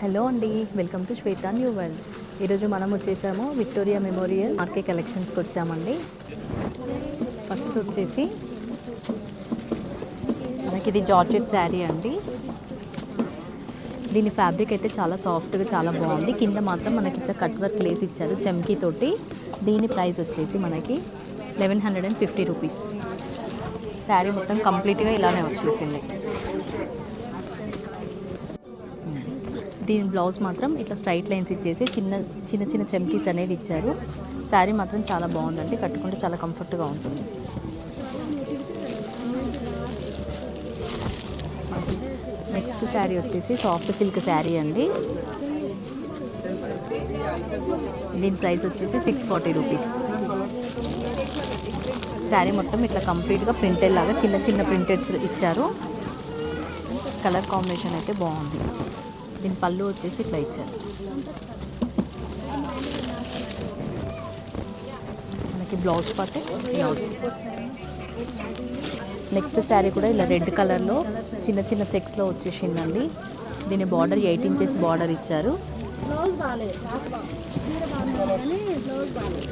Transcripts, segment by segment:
Hello అండి, welcome to Shweta new world. ఈరోజు మనం వచ్చేసాము విక్టోరియా మెమోరియల్ ఆర్కే కలెక్షన్స్కి వచ్చామండి. ఫస్ట్ వచ్చేసి మనకి ఇది జార్జెట్ శారీ అండి. దీని ఫ్యాబ్రిక్ అయితే చాలా సాఫ్ట్గా చాలా బాగుంది. కింద మాత్రం మనకి ఇట్లా కట్ వర్క్ లేస్ ఇచ్చారు చమ్కీ తోటి. దీని ప్రైస్ వచ్చేసి మనకి 1150 రూపీస్. శారీ మొత్తం కంప్లీట్గా ఇలానే వచ్చేసింది. దీని బ్లౌజ్ మాత్రం ఇట్లా స్ట్రైట్ లైన్స్ ఇచ్చేసి చిన్న చిన్న చిన్న చమ్కీస్ అనేది ఇచ్చారు. శారీ మాత్రం చాలా బాగుందండి, కట్టుకుంటే చాలా కంఫర్ట్గా ఉంటుంది. నెక్స్ట్ శారీ వచ్చేసి సాఫ్ట్ సిల్క్ శారీ అండి. దీని ప్రైస్ వచ్చేసి 640 రూపీస్. శారీ మొత్తం ఇట్లా కంప్లీట్గా ప్రింటెడ్ లాగా చిన్న చిన్న ప్రింటెడ్స్ ఇచ్చారు. కలర్ కాంబినేషన్ అయితే బాగుంది. దీని పళ్ళు వచ్చేసి ఇట్లా ఇచ్చారు. మనకి బ్లౌజ్ పార్ట్ ఇలా వచ్చేసి. నెక్స్ట్ శారీ కూడా ఇలా రెడ్ కలర్లో చిన్న చిన్న చెక్స్లో వచ్చేసిందండి. దీని బార్డర్ 8 ఇంచెస్ బార్డర్ ఇచ్చారు.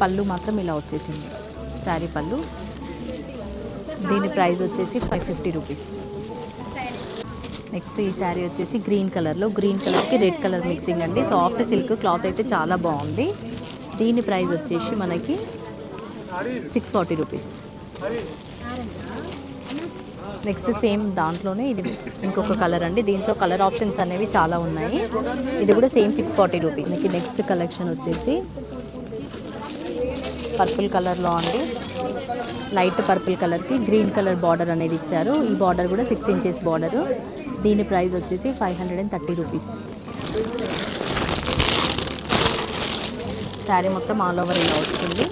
పళ్ళు మాత్రం ఇలా వచ్చేసింది శారీ పళ్ళు. దీని ప్రైస్ వచ్చేసి 550 రూపీస్. నెక్స్ట్ ఈ శారీ వచ్చేసి గ్రీన్ కలర్లో, గ్రీన్ కలర్కి రెడ్ కలర్ మిక్సింగ్ అండి. సాఫ్ట్ సిల్క్ క్లాత్ అయితే చాలా బాగుంది. దీని ప్రైస్ వచ్చేసి మనకి 640 రూపీస్. నెక్స్ట్ సేమ్ దాంట్లోనే ఇది ఇంకొక కలర్ అండి. దీంట్లో కలర్ ఆప్షన్స్ అనేవి చాలా ఉన్నాయి. ఇది కూడా సేమ్ 640 రూపీస్. మనకి నెక్స్ట్ కలెక్షన్ వచ్చేసి పర్పుల్ కలర్లో అండి. లైట్ పర్పుల్ కలర్కి గ్రీన్ కలర్ బార్డర్ అనేది ఇచ్చారు. ఈ బార్డర్ కూడా 6 ఇంచెస్ బార్డరు. దీని ప్రైస్ వచ్చేసి 530 రూపీస్. శారీ మొత్తం ఆల్ ఓవర్ ఇలా వచ్చింది.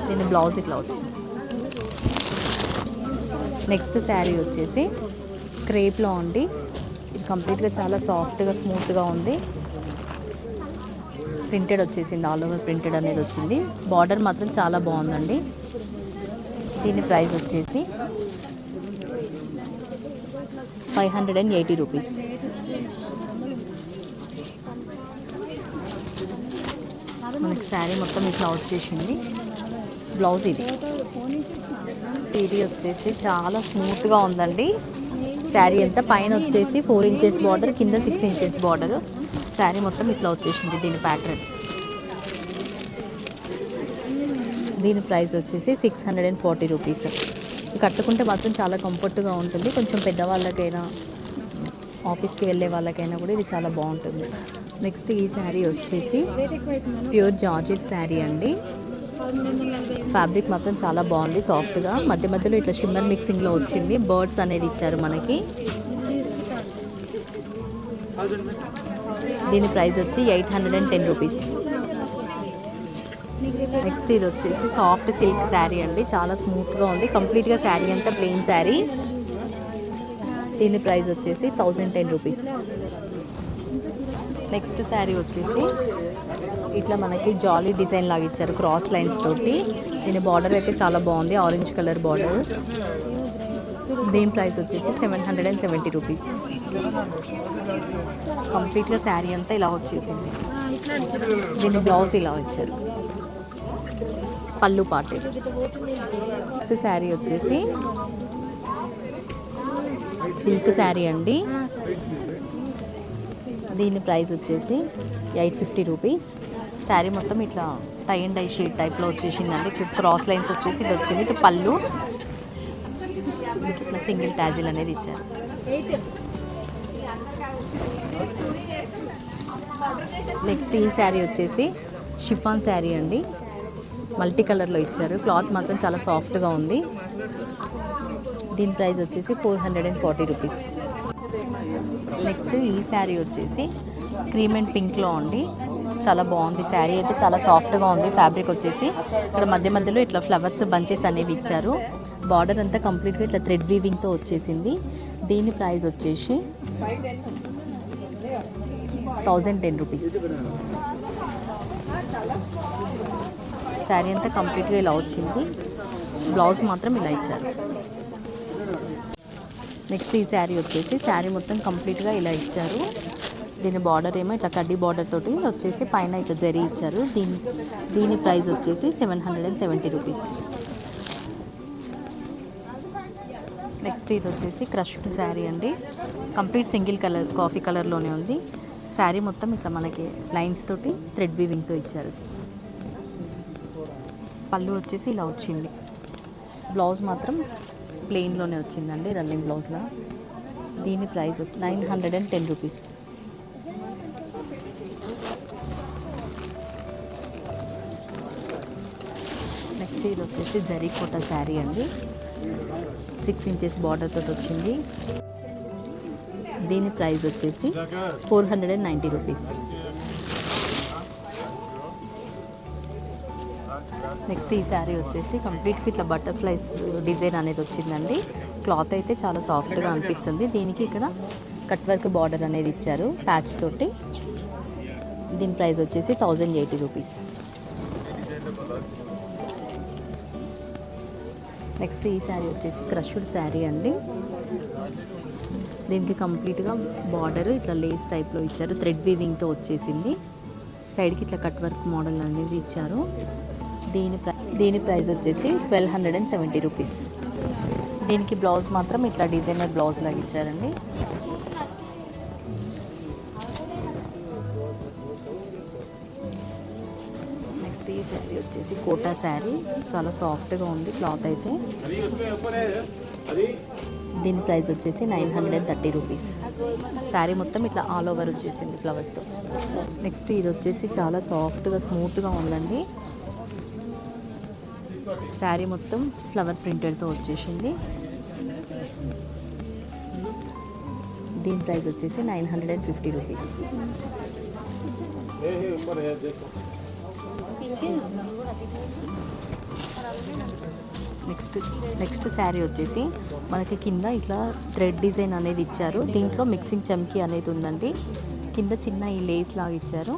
దీని బ్లౌజ్ ఇట్లా వచ్చింది. నెక్స్ట్ శారీ వచ్చేసి క్రేప్లో ఉంది. ఇది కంప్లీట్గా చాలా సాఫ్ట్గా స్మూత్గా ఉంది. ప్రింటెడ్ వచ్చేసింది, ఆల్ ఓవర్ ప్రింటెడ్ అనేది వచ్చింది. బార్డర్ మాత్రం చాలా బాగుందండి. దీని ప్రైస్ వచ్చేసి 580 రూపీస్. మనకి శారీ మొత్తం ఇట్లా వచ్చేసింది. బ్లౌజ్ ఇది వచ్చేసి చాలా స్మూత్గా ఉందండి. శారీ అంతా పైన వచ్చేసి 4 ఇంచెస్ బార్డర్, కింద 6 ఇంచెస్ బార్డర్. శారీ మొత్తం ఇట్లా వచ్చేసింది దీని ప్యాటర్న్. దీని ప్రైస్ వచ్చేసి 640 రూపీస్. కట్టుకుంటే మాత్రం చాలా కంఫర్ట్గా ఉంటుంది. కొంచెం పెద్దవాళ్ళకైనా ఆఫీస్కి వెళ్ళే వాళ్ళకైనా కూడా ఇది చాలా బాగుంటుంది. నెక్స్ట్ ఈ శారీ వచ్చేసి ప్యూర్ జార్జెట్ శారీ అండి. ఫ్యాబ్రిక్ మాత్రం చాలా బాగుంది, సాఫ్ట్గా. మధ్య మధ్యలో ఇట్లా షిమ్మర్ మిక్సింగ్లో వచ్చింది. బర్డ్స్ అనేది ఇచ్చారు మనకి. దీని ప్రైస్ వచ్చి 810 రూపీస్. నెక్స్ట్ ఇది వచ్చేసి సాఫ్ట్ సిల్క్ శారీ అండి. చాలా స్మూత్గా ఉంది. కంప్లీట్గా శారీ అంతా ప్లెయిన్ శారీ. దీని ప్రైస్ వచ్చేసి 1010 రూపీస్. నెక్స్ట్ శారీ వచ్చేసి ఇట్లా మనకి జాలీ డిజైన్ లాగా ఇచ్చారు క్రాస్ లైన్స్ తోటి. దీని బార్డర్ అయితే చాలా బాగుంది, ఆరెంజ్ కలర్ బార్డర్. దీని ప్రైస్ వచ్చేసి 770 రూపీస్. కంప్లీట్గా శారీ అంతా ఇలా వచ్చేసింది. దీని బ్లౌజ్ ఇలా వచ్చారు, పళ్ళు పార్ట్. నెక్స్ట్ శారీ వచ్చేసి సిల్క్ శారీ అండి. దీని ప్రైస్ వచ్చేసి 850 రూపీస్. శారీ మొత్తం ఇట్లా టై అండ్ డై షేడ్ టైప్లో వచ్చేసిందండి. క్రాస్ లైన్స్ వచ్చేసి ఇది వచ్చింది. ఇటు పళ్ళు ఇట్లా సింగిల్ ట్యాజిల్ అనేది ఇచ్చారు. నెక్స్ట్ ఈ శారీ వచ్చేసి షిఫాన్ శారీ అండి. మల్టీ కలర్లో ఇచ్చారు. క్లాత్ మాత్రం చాలా సాఫ్ట్గా ఉంది. దీని ప్రైస్ వచ్చేసి 440 రూపీస్. నెక్స్ట్ ఈ శారీ వచ్చేసి క్రీమ్ అండ్ పింక్లో అండి. చాలా బాగుంది శారీ అయితే, చాలా సాఫ్ట్గా ఉంది. ఫ్యాబ్రిక్ వచ్చేసి ఇక్కడ మధ్య మధ్యలో ఇట్లా ఫ్లవర్స్ బంచెస్ అనేవి ఇచ్చారు. బార్డర్ అంతా కంప్లీట్గా ఇట్లా థ్రెడ్ వీవింగ్తో వచ్చేసింది. దీని ప్రైస్ వచ్చేసి 1010 రూపీస్. శారీ అంతా కంప్లీట్గా ఇలా వచ్చింది. బ్లౌజ్ మాత్రం ఇలా ఇచ్చారు. నెక్స్ట్ ఈ శారీ వచ్చేసి శారీ మొత్తం కంప్లీట్గా ఇలా ఇచ్చారు. దీని బార్డర్ ఏమో ఇట్లా కడ్డీ బార్డర్ తోటి వచ్చేసి పైన ఇట్లా జరీ ఇచ్చారు. దీని ప్రైస్ వచ్చేసి 770 రూపీస్. నెక్స్ట్ ఇది వచ్చేసి క్రష్డ్ శారీ అండి. కంప్లీట్ సింగిల్ కలర్ కాఫీ కలర్లోనే ఉంది. శారీ మొత్తం ఇట్లా మనకి లైన్స్ తోటి థ్రెడ్ వీవింగ్తో ఇచ్చారు. పళ్ళు వచ్చేసి ఇలా వచ్చింది. బ్లౌజ్ మాత్రం ప్లెయిన్లోనే వచ్చిందండి, రన్నింగ్ బ్లౌజ్లా. దీని ప్రైస్ 910 రూపీస్. నెక్స్ట్ ఇది వచ్చేసి జరీ కోట శారీ అండి. 6 ఇంచెస్ బార్డర్ తోటి వచ్చింది. దీని ప్రైస్ వచ్చేసి 490 రూపీస్. నెక్స్ట్ ఈ శారీ వచ్చేసి కంప్లీట్గా ఇట్లా బటర్ఫ్లైస్ డిజైన్ అనేది వచ్చిందండి. క్లాత్ అయితే చాలా సాఫ్ట్గా అనిపిస్తుంది. దీనికి ఇక్కడ కట్ వర్క్ బార్డర్ అనేది ఇచ్చారు ప్యాచ్ తోటి. దీని ప్రైస్ వచ్చేసి 1080 రూపీస్. నెక్స్ట్ ఈ శారీ వచ్చేసి క్రష్డ్ శారీ అండి. దీనికి కంప్లీట్గా బార్డర్ ఇట్లా లేస్ టైప్లో ఇచ్చారు, థ్రెడ్ వీవింగ్తో వచ్చేసింది. సైడ్కి ఇట్లా కట్ వర్క్ మోడల్ అనేది ఇచ్చారు. దీని ప్రైస్ వచ్చేసి 1270 రూపీస్. దీనికి బ్లౌజ్ మాత్రం ఇట్లా డిజైనర్ బ్లౌజ్ లాగా ఇచ్చారండి. నెక్స్ట్ ఈ శారీ వచ్చేసి కోటా శారీ. చాలా సాఫ్ట్గా ఉంది క్లాత్ అయితే. దీని ప్రైస్ వచ్చేసి 930 రూపీస్. శారీ మొత్తం ఇట్లా ఆల్ ఓవర్ వచ్చేసింది ఫ్లవర్స్తో. నెక్స్ట్ ఇది వచ్చేసి చాలా సాఫ్ట్గా స్మూత్గా ఉందండి. శారీ మొత్తం ఫ్లవర్ ప్రింటెడ్తో వచ్చేసింది. దీని ప్రైస్ వచ్చేసి 950 రూపీస్. నెక్స్ట్ శారీ వచ్చేసి మనకి కింద ఇట్లా థ్రెడ్ డిజైన్ అనేది ఇచ్చారు. దీంట్లో మిక్సింగ్ చమ్కీ అనేది ఉందండి. కింద చిన్న ఈ లేస్ లాగా ఇచ్చారు.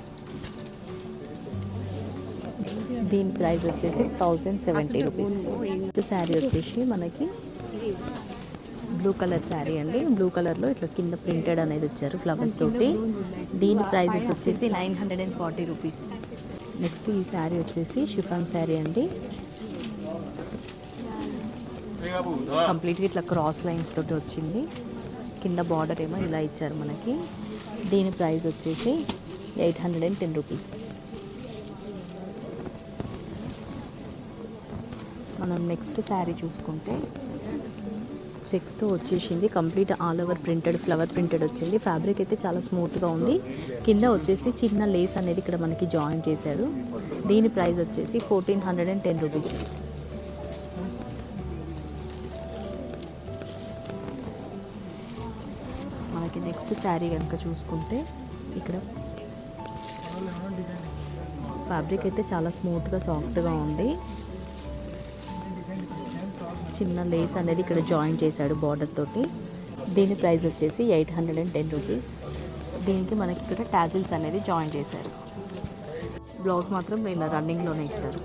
దీని ప్రైస్ వచ్చేసి 1070 రూపీస్. శారీ వచ్చేసి మనకి బ్లూ కలర్ శారీ అండి. బ్లూ కలర్లో ఇట్లా కింద ప్రింటెడ్ అనేది ఇచ్చారు ఫ్లవర్స్ తోటి. దీని ప్రైజెస్ వచ్చేసి 940 రూపీస్. నెక్స్ట్ ఈ శారీ వచ్చేసి షిఫాన్ శారీ అండి. కంప్లీట్గా ఇట్లా క్రాస్ లైన్స్ తోటి వచ్చింది. కింద బార్డర్ ఏమో ఇలా ఇచ్చారు మనకి. దీని ప్రైస్ వచ్చేసి 810 రూపీస్. మనం నెక్స్ట్ శారీ చూసుకుంటే చెక్స్తో వచ్చేసింది. Complete all over printed flower printed వచ్చింది. ఫ్యాబ్రిక్ అయితే చాలా స్మూత్గా ఉంది. కింద వచ్చేసి చిన్న లేస్ అనేది ఇక్కడ మనకి జాయిన్ చేశారు. దీని ప్రైస్ వచ్చేసి 1410 రూపీస్. మనకి నెక్స్ట్ శారీ కనుక చూసుకుంటే ఇక్కడ ఫ్యాబ్రిక్ అయితే చాలా స్మూత్గా సాఫ్ట్గా ఉంది. చిన్న లేస్ అనేది ఇక్కడ జాయిన్ చేశాడు బార్డర్ తోటి. దీని ప్రైస్ వచ్చేసి 810 రూపీస్. దీనికి మనకి ఇక్కడ టాజిల్స్ అనేది జాయిన్ చేశారు. బ్లౌజ్ మాత్రం ఇలా రన్నింగ్లోనే ఇచ్చారు.